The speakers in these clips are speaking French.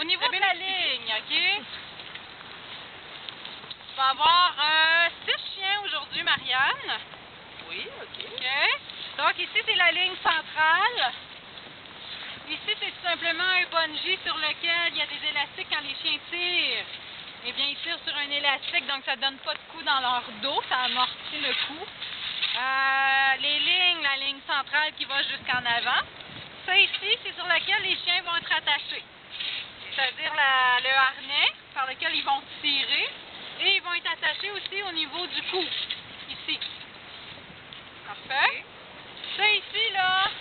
Au niveau de la ligne, OK? Tu vas avoir 6 chiens aujourd'hui, Marianne. Oui, OK. OK? Donc ici, c'est la ligne centrale. Ici, c'est tout simplement un bungee sur lequel il y a des élastiques quand les chiens tirent. Eh bien, ils tirent sur un élastique, donc ça ne donne pas de coup dans leur dos, ça amortit le coup. Les lignes, la ligne centrale qui va jusqu'en avant. Ça ici, c'est sur laquelle les chiens vont être attachés. C'est-à-dire le harnais par lequel ils vont tirer. Et ils vont être attachés aussi au niveau du cou, ici. Parfait. Ça ici, là,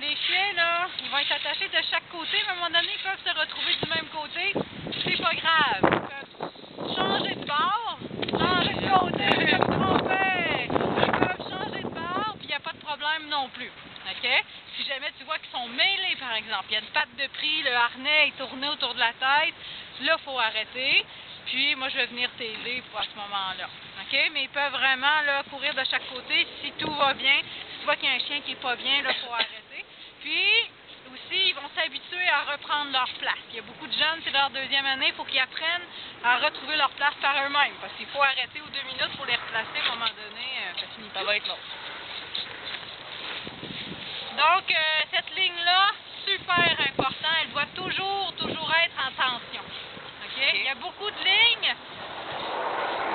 les chiens, là, ils vont être attachés de chaque côté, mais à un moment donné, ils peuvent se retrouver du même côté. C'est pas grave. Ils peuvent changer de bord, changer de côté, je me trompais. Ils peuvent changer de bord, puis il n'y a pas de problème non plus. OK? Si jamais tu vois qu'ils sont mêlés, par exemple, il y a une patte de pris, le harnais est tourné autour de la tête, là, il faut arrêter. Puis, moi, je vais venir t'aider pour à ce moment-là. OK? Mais ils peuvent vraiment là, courir de chaque côté si tout va bien. Si tu vois qu'il y a un chien qui n'est pas bien, là, il faut arrêter. Puis, aussi, ils vont s'habituer à reprendre leur place. Il y a beaucoup de jeunes, c'est leur 2e année, il faut qu'ils apprennent à retrouver leur place par eux-mêmes. Parce qu'il faut arrêter aux 2 minutes pour les replacer. À un moment donné, ça finit pas. Ça va être long. Donc, cette ligne-là, super important. Elle doit toujours être en tension. OK? Il y a beaucoup de lignes.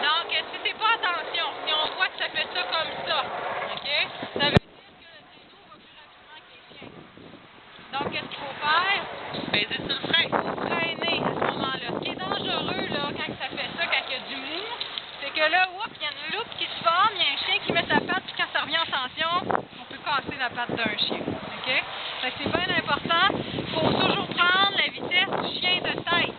Donc, si c'est pas en tension, si on voit que ça fait ça comme ça, OK? Ça veut dire que le traîneau va plus rapidement que les chiens. Donc, qu'est-ce qu'il faut faire? Peser sur le frein. Il faut freiner à ce moment-là. Ce qui est dangereux, là, quand ça fait ça, quand il y a du mou, c'est que là, il y a une loupe qui se forme, il y a un chien qui met sa patte, puis quand ça revient en tension, on peut casser la patte d'un chien. OK? Fait que c'est bien important. Il faut toujours prendre la vitesse du chien de tête.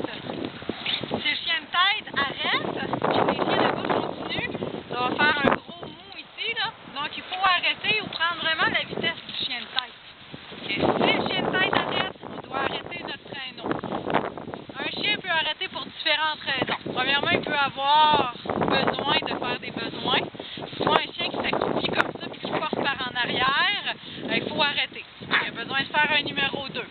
Si le chien de tête arrête, puis les chiens de bouche continuent, ça va faire un gros mou ici, là. Donc, il faut arrêter ou prendre vraiment la vitesse du chien de tête. Okay. Si le chien de tête arrête, on doit arrêter notre traîneau. Un chien peut arrêter pour différentes raisons. Premièrement, il peut avoir besoin de faire des besoins. Si tu vois un chien qui s'accroupit comme ça et qui force par en arrière, il faut arrêter. Il a besoin de faire un numéro 2.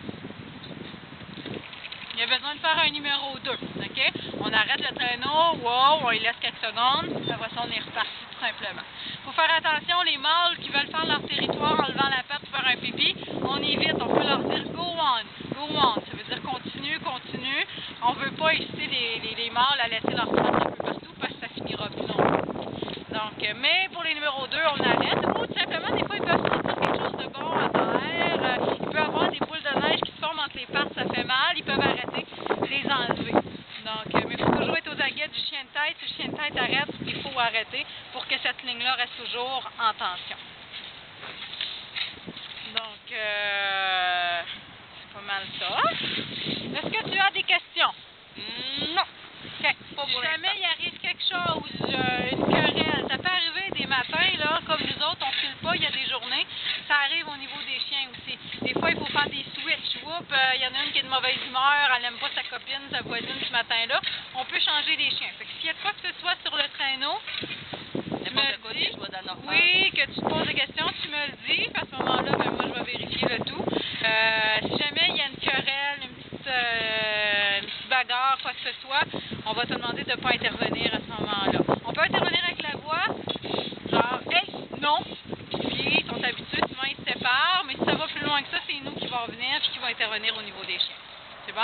Il a besoin de faire un numéro 2. OK? On arrête le traîneau, wow, on lui laisse quelques secondes, puis après ça, on est reparti tout simplement. Il faut faire attention, les mâles qui veulent faire leur territoire en levant la patte pour faire un pipi, on évite, on peut leur dire go on. Ça veut dire continue. On ne veut pas inciter les mâles à laisser leur patte un peu partout parce que ça finira plus longtemps. Donc, mais pour les numéros 2, on arrête. Ou tout simplement, des fois, ils peuvent sentir quelque chose de bon à terre. Il peut y avoir des boules de neige qui se forment entre les pattes, ça fait mal. Ils peuvent arrêter, les enlever. Donc, mais il faut toujours être aux aguets du chien de tête. Si le chien de tête arrête, il faut arrêter pour que cette ligne-là reste toujours en tension. Donc, c'est pas mal ça. Est-ce que tu as des questions? Non. Okay. Si jamais il arrive quelque chose, une querelle, ça peut arriver des matins, là, comme nous autres, on ne file pas, il y a des journées, ça arrive au niveau des chiens aussi. Des fois, il faut faire des switches. Il y en a une qui est de mauvaise humeur, elle n'aime pas sa copine, sa voisine ce matin-là. On peut changer les chiens. Fait que s'il y a de quoi que ce soit sur le traîneau, N'importe quoi que je vois dans normal. oui, que tu te poses des questions, tu me le dis. À ce moment-là, ben, moi, je vais vérifier le tout. Si jamais il y a une querelle, une petite bagarre, quoi que ce soit, on va te demander de ne pas intervenir à ce moment-là. On peut intervenir avec la voix, genre « Hey, non! » Puis ils sont habitués, souvent ils se séparent, mais si ça va plus loin que ça, c'est nous qui vont venir et qui vont intervenir au niveau des chiens. C'est bon?